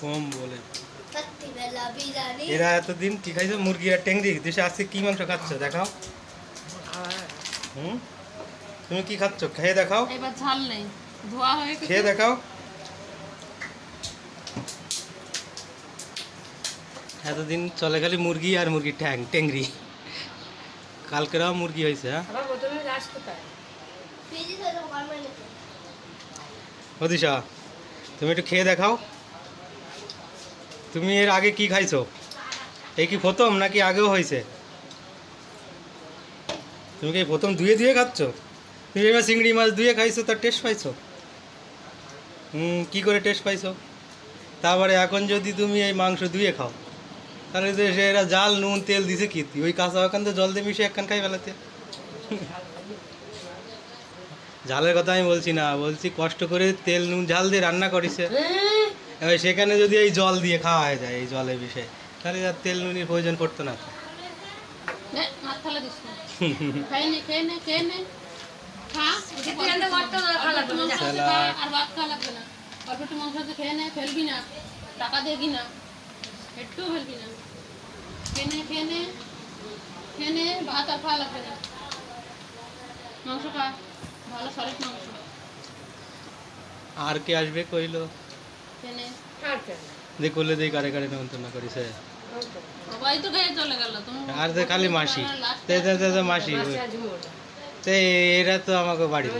কম বলে এরা এতদিন কি খাইছো? মুরগি আর টেংরি। দেশে আজকে কি মাংস খাচ্ছ দেখাও। তুমি কি খাচ্ছ? খেয়ে দেখাও। এবার ঝাল নেই, ধোয়া হয়ে গেছে। খেয়ে দেখাও। এতদিন চলে খালি মুরগি আর মুরগি টেংরি। কালকেরাও মুরগি হয়েছে। হ্যাঁ অদিশা, তুমি একটু খেয়ে দেখাও। তুমি এর আগে কি খাইছো? এই কি প্রথম নাকি আগেও হয়েছে? তুমি কি প্রথম ধুয়ে ধুয়ে খাচ্ছ? তুমি এবার চিংড়ি মাছ ধুয়ে খাইছো, তার টেস্ট পাইছো? কি করে টেস্ট পাইছো? তারপরে এখন যদি তুমি এই মাংস ধুয়ে খাও, তাহলে যে এরা জাল নুন তেল দিছে কি? ওই কাঁচা ওখান তো জল দিয়ে মিশে একখান খাই ফেলাতে। ঝালের কথা আমি বলছি না, বলছি কষ্ট করে তেল নুন ঝাল দিয়ে রান্না করেছে, এবার সেখানে যদি এই জল দিয়ে খাওয়া হয়ে যায়, এই জলের বিষয়ে, তাহলে আর তেল নুনের প্রয়োজন পড়তো না। টাকা দিয়ে কিনা একটু ফেলবি না, খেয়ে ভাত আর খাওয়া লাগবে না। মাংস খা, ভালো সলিড মাংস। আর কে আসবে কইলো? দেখলে দেখ কারে কারে নেমন্তন্ন করিছে। সবাই তো খেয়ে চলে গেল। আর যে খালি মাসি মাসি এরা তো আমাকে বাড়ি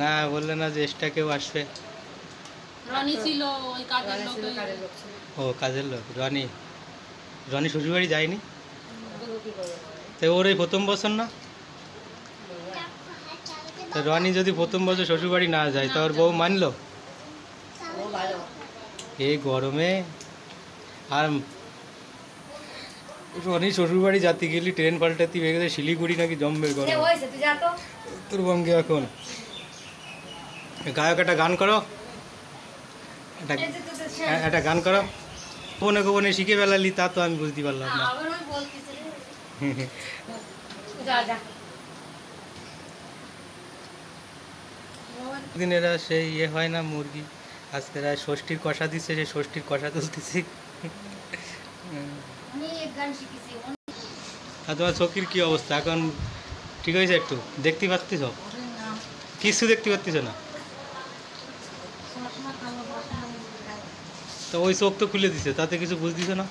না বললে না যে এক্সট্রা কেউ আসবে। রনি ছিল ওই কাজের লোক। ও কাজের লোক রনি। রনি শ্বশুরবাড়ি যায়নি তো? ওর এই প্রথম বছর না? তো রনি যদি প্রথম বছর শ্বশুরবাড়ি না যায় তো ওর বউ মানলো? এই গরমে আর রনি শ্বশুরবাড়ি যাতে গেলি ট্রেন পাল্টাতে হয়ে গেছে শিলিগুড়ি নাকি জম্বের গরম উত্তরবঙ্গে এখন। গায়ক একটা গান করো, একটা গান করো। কোনে কোনে শিখে ফেলালি তা তো আমি বুঝতে পারলাম না। দিন এরা সেই ইয়ে হয় না মুরগি, আজকে এরা ষষ্ঠীর কষা দিচ্ছে, সেই ষষ্ঠীর কষা তুলতেছি। আর তোমার চোখের কি অবস্থা এখন? ঠিক হয়েছে একটু? দেখতে পাচ্ছিস? কিছু দেখতে পাচ্ছিস না তো? ওই চোখ তো খুলে দিছে, তাতে কিছু বুঝতেছ না?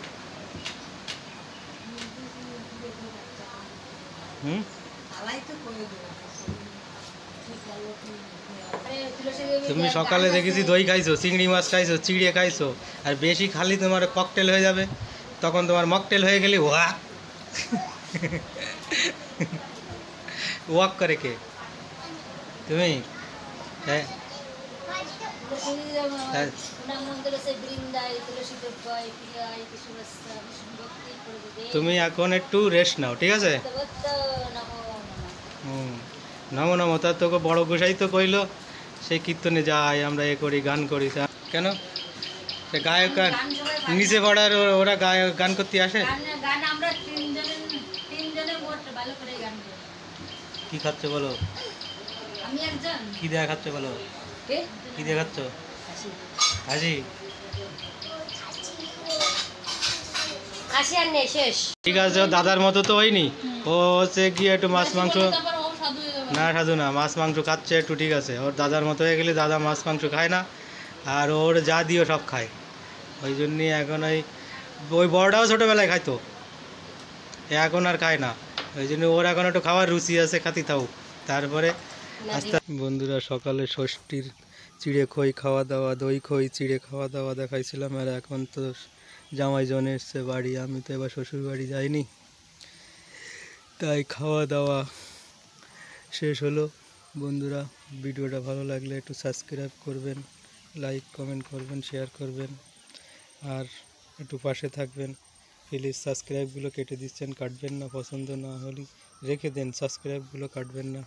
তুমি সকালে দেখেছি দই খাইছো, চিংড়ি মাছ খাইছো, চিড়ে খাইছো, আর বেশি খালি তোমার ককটেল হয়ে যাবে, তখন তোমার মকটেল হয়ে গেলে ওয়াক করে কে? তুমি তুমি এখন একটু রেস্ট নাও, ঠিক আছে? নমো নমো। তার তোকে বড় গোসাই তো কইলো সেই কীর্তনে যাই আমরা, এ করি গান করি। কেন সে গায়ক গান নিচে পড়ার ওরা গায়ক গান করতে আসে? কি খাচ্ছ বলো? কি দেয়া খাচ্ছ বলো? কি দিয়ে খাচ্ছ? হাসি। ঠিক আছে, দাদার মতো তো হয়নি। ও হচ্ছে গিয়ে একটু মাছ মাংস না, সাধু না, মাছ মাংস খাচ্ছে একটু, ঠিক আছে। ওর দাদার মতো হয়ে গেলে দাদা মাছ মাংস খায় না, আর ওর যা দিও সব খায়। ওই জন্যই এখন ওই বড়টাও ছোটোবেলায় খাইতো, এখন আর খায় না। ওই জন্য ওর এখন একটু খাওয়ার রুচি আছে, খাতি থাও। তারপরে আস্তে বন্ধুরা সকালে ষষ্ঠীর চিড়ে খই খাওয়া দাওয়া, দই খই চিড়ে খাওয়া দাওয়া দেখাইছিলাম। আর এখন তো জামাই জন এসছে বাড়ি, আমি তো এবার শ্বশুর বাড়ি যাইনি, তাই খাওয়া দাওয়া শেষ হলো। বন্ধুরা ভিডিওটা ভালো লাগলে একটু সাবস্ক্রাইব করবেন, লাইক কমেন্ট করবেন, শেয়ার করবেন, আর একটু পাশে থাকবেন প্লিজ। সাবস্ক্রাইবগুলো কেটে দিচ্ছেন, কাটবেন না, পছন্দ না হলে রেখে দেন, সাবস্ক্রাইবগুলো কাটবেন না।